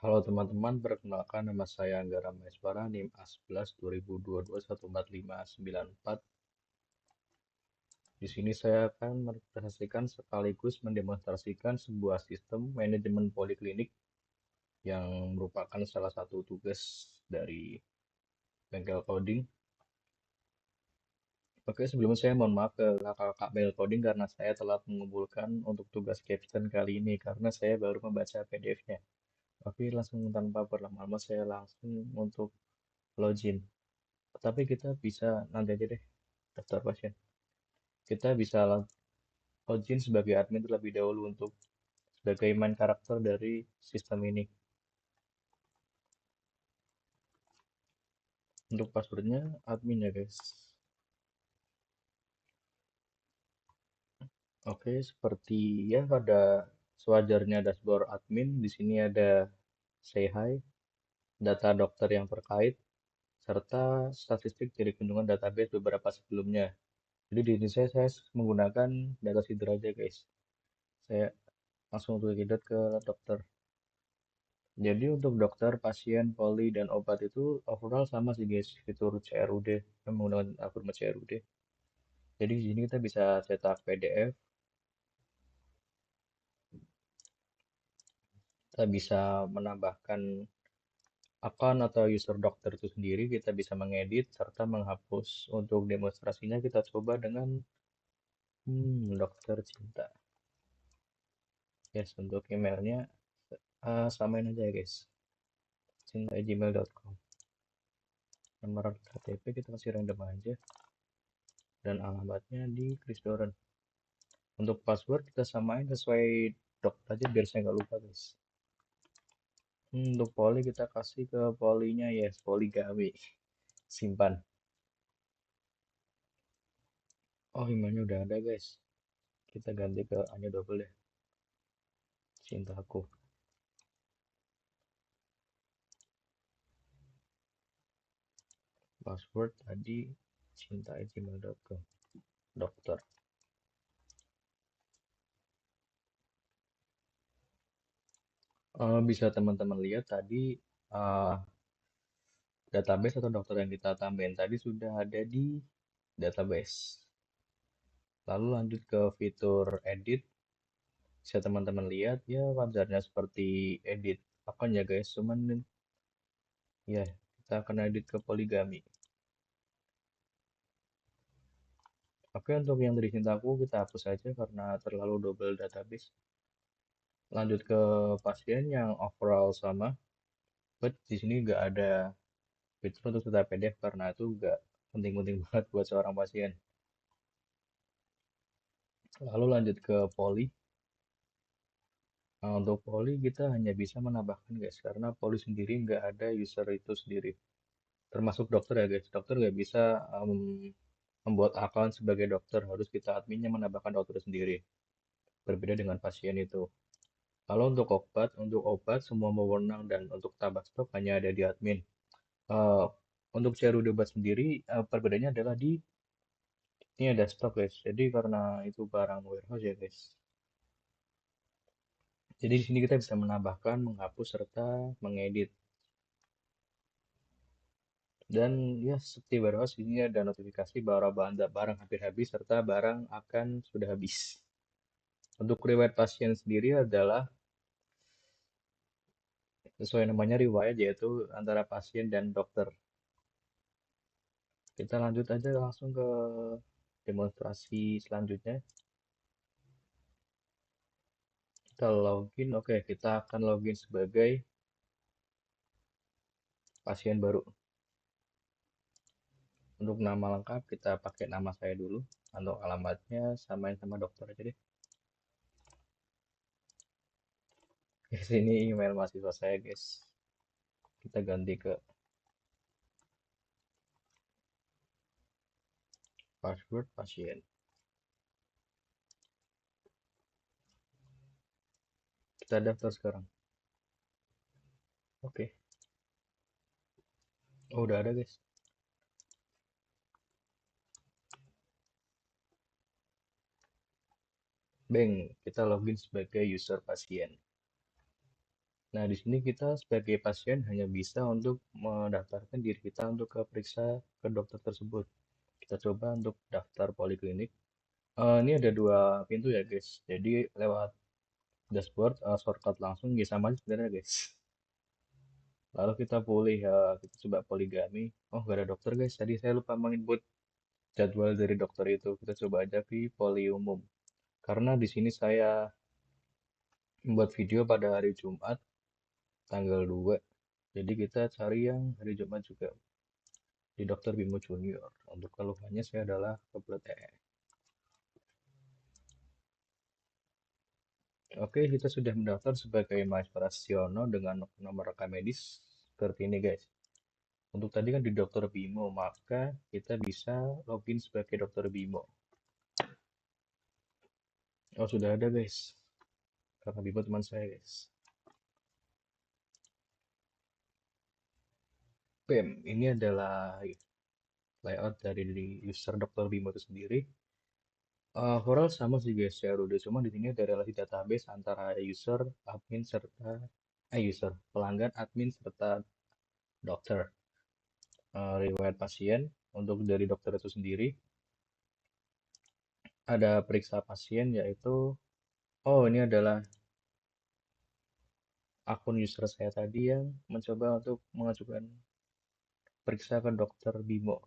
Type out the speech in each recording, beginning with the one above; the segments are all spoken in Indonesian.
Halo teman-teman, perkenalkan nama saya Anggara Maeswara, NIM A11 2022 14594. Di sini saya akan merepresentasikan sekaligus mendemonstrasikan sebuah sistem manajemen poliklinik yang merupakan salah satu tugas dari bengkel coding. Oke, sebelumnya saya mohon maaf ke kakak-kakak bengkel coding karena saya telat mengumpulkan untuk tugas caption kali ini karena saya baru membaca PDF-nya. Oke, langsung tanpa berlama-lama saya langsung untuk login. Tapi kita bisa nanti aja deh daftar pasien. Kita bisa login sebagai admin terlebih dahulu untuk sebagai main karakter dari sistem ini. Untuk passwordnya admin ya guys. Oke, seperti ya pada sewajarnya dashboard admin, di sini ada say hi, data dokter yang terkait, serta statistik dari kunjungan database beberapa sebelumnya. Jadi di sini saya menggunakan data feeder aja guys. Saya langsung dilihat ke dokter. Jadi untuk dokter, pasien, poli, dan obat itu overall sama sih guys, fitur CRUD, menggunakan algoritma CRUD. Jadi di sini kita bisa cetak PDF, kita bisa menambahkan akun atau user dokter itu sendiri, kita bisa mengedit serta menghapus. Untuk demonstrasinya kita coba dengan dokter cinta. Yes, untuk emailnya samain aja ya guys, cinta@gmail.com. Nomor KTP kita kasih random aja dan alamatnya di Krisdoren. Untuk password kita samain sesuai dokter aja biar saya nggak lupa guys. Untuk poli kita kasih ke polinya yes, poligami. Simpan. Oh, emailnya udah ada guys. Kita ganti ke hanya double deh. Cintaku. Password tadi cinta@gmail.com. Dokter. Bisa teman-teman lihat tadi uh, database atau dokter yang kita tambahin tadi sudah ada di database. Lalu lanjut ke fitur edit. Bisa teman-teman lihat ya wajarnya seperti edit akun ya guys, cuman ya kita akan edit ke poligami. Oke, untuk yang dari cintaku kita hapus saja karena terlalu double database. Lanjut ke pasien yang overall sama, but di sini nggak ada fitur untuk data PDF karena itu nggak penting-penting banget buat seorang pasien. Lalu lanjut ke poli. Nah, untuk poli kita hanya bisa menambahkan guys karena poli sendiri nggak ada user itu sendiri. Termasuk dokter ya guys. Dokter nggak bisa membuat akun sebagai dokter, harus kita adminnya menambahkan dokter sendiri. Berbeda dengan pasien itu. Kalau untuk obat semua wewenang dan untuk tambah stok hanya ada di admin. Eh, untuk share obat sendiri, perbedaannya adalah di ini ada stok guys. Jadi karena itu barang warehouse ya guys. Jadi di sini kita bisa menambahkan, menghapus serta mengedit. Dan ya seperti warehouse ini ada notifikasi bahwa barang hampir habis serta barang akan sudah habis. Untuk riwayat pasien sendiri adalah sesuai namanya riwayat yaitu antara pasien dan dokter. Kita lanjut aja langsung ke demonstrasi selanjutnya. Kita login, oke, kita akan login sebagai pasien baru. Untuk nama lengkap kita pakai nama saya dulu. Untuk alamatnya samain sama dokter aja deh. Di sini email mahasiswa saya guys. Kita ganti ke password pasien. Kita daftar sekarang. Oke. Oh, udah ada guys. Bang, kita login sebagai user pasien. Nah, di sini kita sebagai pasien hanya bisa untuk mendaftarkan diri kita untuk ke periksa ke dokter tersebut. Kita coba untuk daftar poliklinik. Ini ada dua pintu ya guys. Jadi lewat dashboard, shortcut langsung ya sama aja sebenarnya guys. Lalu kita pilih, kita coba poligami. Oh, gak ada dokter guys. Tadi saya lupa menginput jadwal dari dokter itu. Kita coba aja di poli umum. Karena di sini saya membuat video pada hari Jumat, tanggal 2. Jadi kita cari yang hari Jumat juga di Dokter Bimo Junior. Untuk keluhannya saya adalah kebelet EE. Oke, kita sudah mendaftar sebagai mahasiswa Rasiono dengan nomor rekam medis seperti ini guys. Untuk tadi kan di Dokter Bimo, maka kita bisa login sebagai Dokter Bimo. Oh, sudah ada guys. Kakak Bimo teman saya guys. BEM, ini adalah layout dari user Dokter Bimo itu sendiri. Overall sama sih guys, ya udah cuma di sini ada relasi database antara user, admin serta user, pelanggan, admin serta dokter. Riwayat pasien untuk dari dokter itu sendiri ada periksa pasien yaitu ini adalah akun user saya tadi yang mencoba untuk mengajukan periksa ke dokter Bimo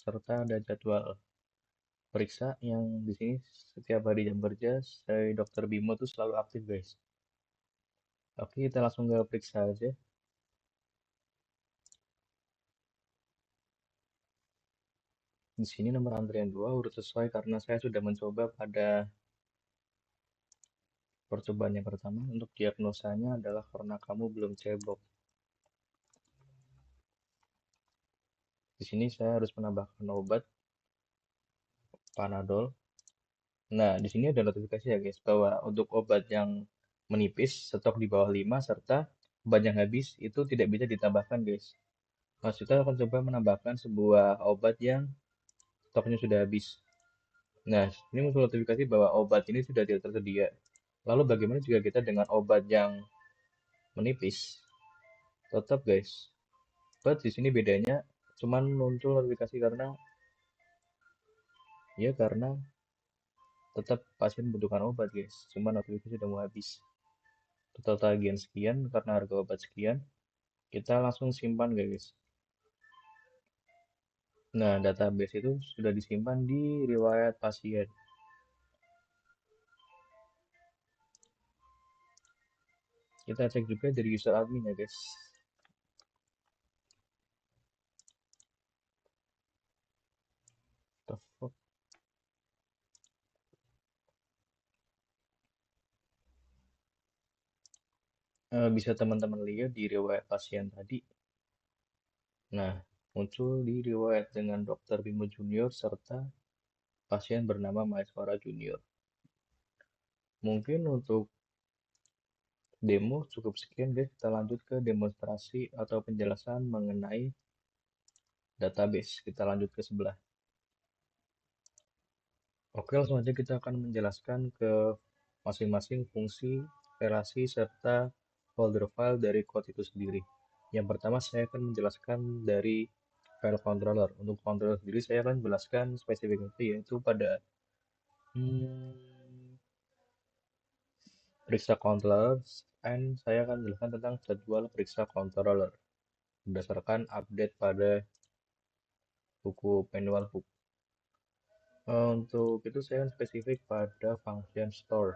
serta ada jadwal periksa yang di sini setiap hari jam kerja saya dokter Bimo tuh selalu aktif guys. Oke, kita langsung ke periksa aja. Di sini nomor antrian 2 urut sesuai karena saya sudah mencoba pada percobaan yang pertama. Untuk diagnosanya adalah karena kamu belum cebok. Di sini saya harus menambahkan obat Panadol. Nah, di sini ada notifikasi ya guys bahwa untuk obat yang menipis stok di bawah 5 serta obat yang habis itu tidak bisa ditambahkan guys. Nah, kita akan coba menambahkan sebuah obat yang stoknya sudah habis. Nah, ini muncul notifikasi bahwa obat ini sudah tidak tersedia. Lalu bagaimana jika kita dengan obat yang menipis? Tetap guys. But di sini bedanya cuman muncul notifikasi karena tetap pasien membutuhkan obat guys. Cuma notifikasi sudah mau habis. Total tagihan sekian karena harga obat sekian. Kita langsung simpan guys. Nah, database itu sudah disimpan di riwayat pasien. Kita cek juga dari user admin ya guys. The fuck? Bisa teman-teman lihat di riwayat pasien tadi. Nah, muncul di riwayat dengan Dokter Bimo Junior serta pasien bernama Maeswara Junior. Mungkin untuk demo cukup sekian guys. Kita lanjut ke demonstrasi atau penjelasan mengenai database. Kita lanjut ke sebelah. Oke, langsung aja kita akan menjelaskan ke masing-masing fungsi, relasi, serta folder file dari code itu sendiri. Yang pertama saya akan menjelaskan dari file controller. Untuk controller sendiri saya akan menjelaskan spesifikasi yaitu pada periksa controller and saya akan menjelaskan tentang jadwal periksa controller berdasarkan update pada buku manual book. Untuk itu saya akan spesifik pada function store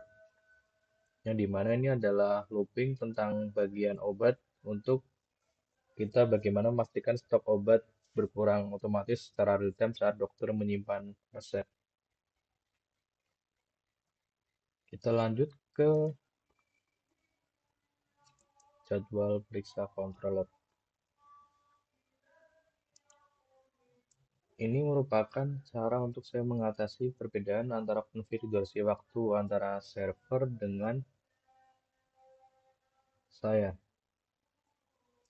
yang dimana ini adalah looping tentang bagian obat untuk kita bagaimana memastikan stok obat berkurang otomatis secara real time saat dokter menyimpan resep. Kita lanjut ke jadwal periksa controller. Ini merupakan cara untuk saya mengatasi perbedaan antara konfigurasi waktu antara server dengan saya.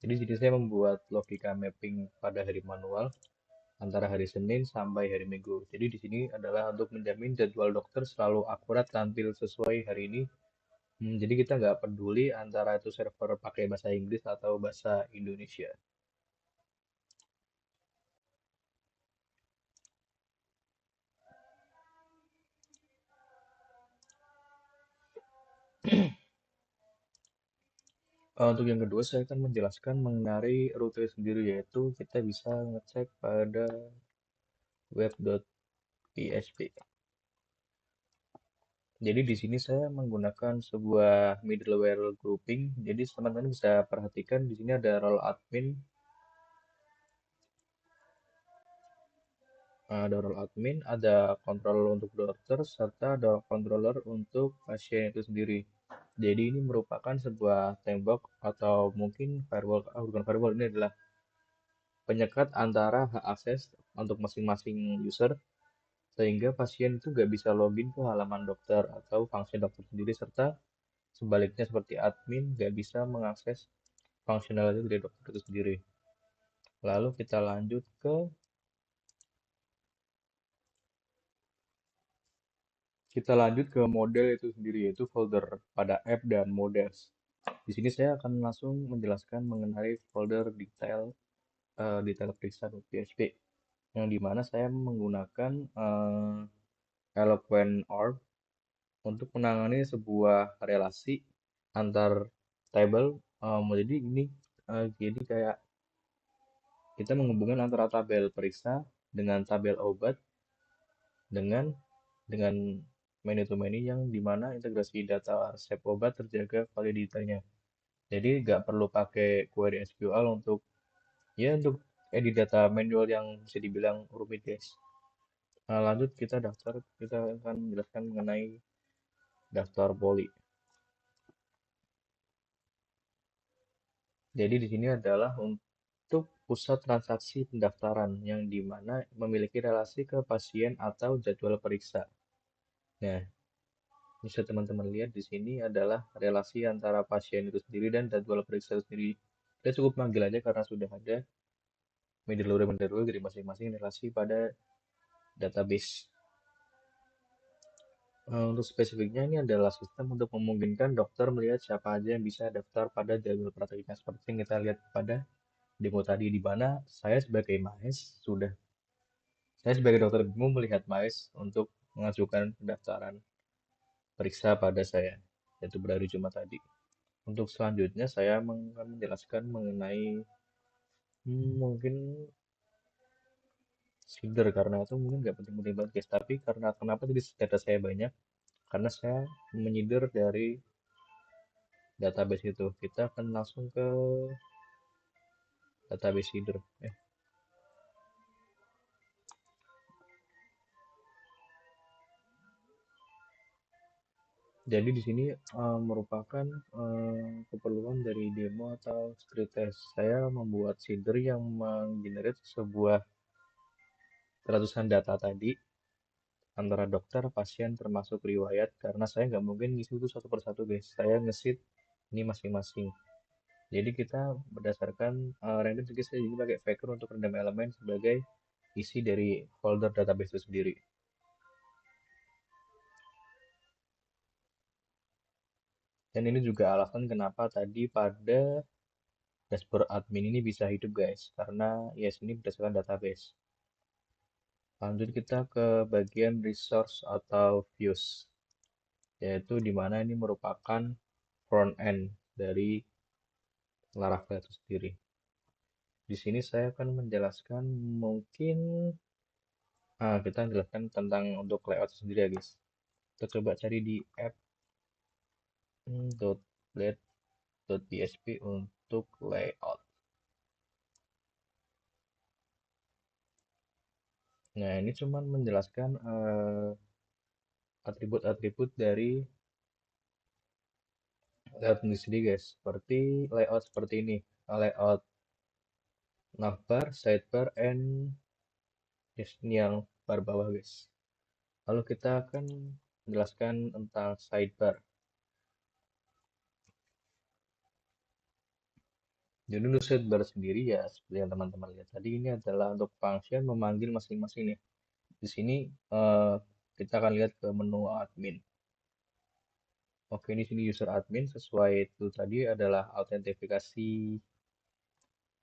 Jadi sini saya membuat logika mapping pada hari manual antara hari Senin sampai hari Minggu. Jadi di sini adalah untuk menjamin jadwal dokter selalu akurat tampil sesuai hari ini Jadi kita nggak peduli antara itu server pakai bahasa Inggris atau bahasa Indonesia. Untuk yang kedua, saya akan menjelaskan mengenai rute sendiri, yaitu kita bisa ngecek pada web.php. Jadi di sini saya menggunakan sebuah middleware grouping. Jadi teman-teman bisa perhatikan di sini ada role admin, ada controller untuk dokter, serta ada controller untuk pasien itu sendiri. Jadi ini merupakan sebuah tembok atau mungkin firewall, bukan firewall, ini adalah penyekat antara hak akses untuk masing-masing user sehingga pasien itu nggak bisa login ke halaman dokter atau function dokter sendiri serta sebaliknya seperti admin nggak bisa mengakses fungsionalitas dari dokter itu sendiri. Lalu kita lanjut ke model itu sendiri yaitu folder pada app dan models. Di sini saya akan langsung menjelaskan mengenai folder detail periksa.php yang dimana saya menggunakan Eloquent Org untuk menangani sebuah relasi antar table. Jadi kayak kita menghubungkan antara tabel periksa dengan tabel obat dengan dengan menu to menu yang dimana integrasi data resep obat terjaga validitasnya. Jadi nggak perlu pakai query SQL untuk edit data manual yang bisa dibilang rumit guys. Nah, lanjut kita akan menjelaskan mengenai daftar poli. Jadi di sini adalah untuk pusat transaksi pendaftaran yang dimana memiliki relasi ke pasien atau jadwal periksa. Nah, bisa teman-teman lihat di sini adalah relasi antara pasien itu sendiri dan jadwal periksa itu sendiri. Kita cukup manggil aja karena sudah ada middleware dari masing-masing relasi pada database. Untuk spesifiknya ini adalah sistem untuk memungkinkan dokter melihat siapa aja yang bisa daftar pada jadwal praktiknya seperti yang kita lihat pada demo tadi di mana saya sebagai dokter BIMU melihat Maes untuk mengajukan pendaftaran periksa pada saya yaitu berhari Jumat tadi. Untuk selanjutnya saya akan menjelaskan mengenai mungkin feeder karena itu mungkin nggak penting-penting banget guys, tapi karena kenapa tadi data saya banyak karena saya menyindir dari database itu. Kita akan langsung ke database feeder. Jadi di sini merupakan keperluan dari demo atau street test. Saya membuat seeder yang menggenerate sebuah ratusan data tadi antara dokter, pasien, termasuk riwayat. Karena saya nggak mungkin ngisi itu satu persatu guys. Saya ngesit ini masing-masing. Jadi kita berdasarkan random saja saya jadi pakai Faker untuk random elemen sebagai isi dari folder database itu sendiri. Dan ini juga alasan kenapa tadi pada dashboard admin ini bisa hidup guys, karena yes ini berdasarkan database. Lanjut kita ke bagian resource atau views, yaitu di mana ini merupakan front end dari Laravel itu sendiri. Di sini saya akan menjelaskan mungkin kita jelaskan tentang untuk layout sendiri ya guys. Kita coba cari di app.blade.php untuk layout. Nah, ini cuma menjelaskan atribut-atribut dari layout ini sendiri guys. Seperti layout seperti ini. Layout navbar, sidebar, and yes, ini yang bar bawah guys. Lalu kita akan menjelaskan tentang sidebar. Jadi untuk sidebar sendiri ya seperti yang teman-teman lihat tadi ini adalah untuk function memanggil masing-masing nih. Di sini kita akan lihat ke menu admin. Oke, di sini user admin sesuai itu tadi adalah autentifikasi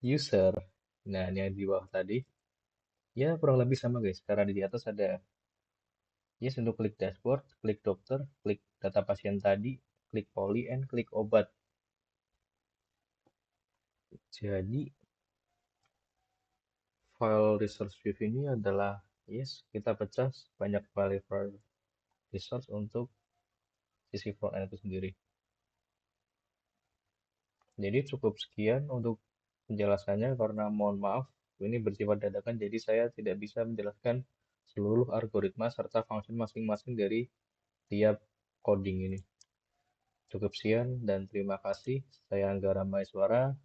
user. Nah, ini yang di bawah tadi. Ya, kurang lebih sama guys. Karena di atas ada yes untuk klik dashboard, klik dokter, klik data pasien tadi, klik poli, and klik obat. Jadi, file resource view ini adalah yes, kita pecah banyak file resource untuk sisi front end itu sendiri. Jadi cukup sekian untuk penjelasannya karena mohon maaf ini bersifat dadakan jadi saya tidak bisa menjelaskan seluruh algoritma serta function masing-masing dari tiap coding ini. Cukup sekian dan terima kasih. Saya Anggara Maeswara.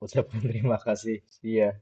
Ucapkan terima kasih. Iya.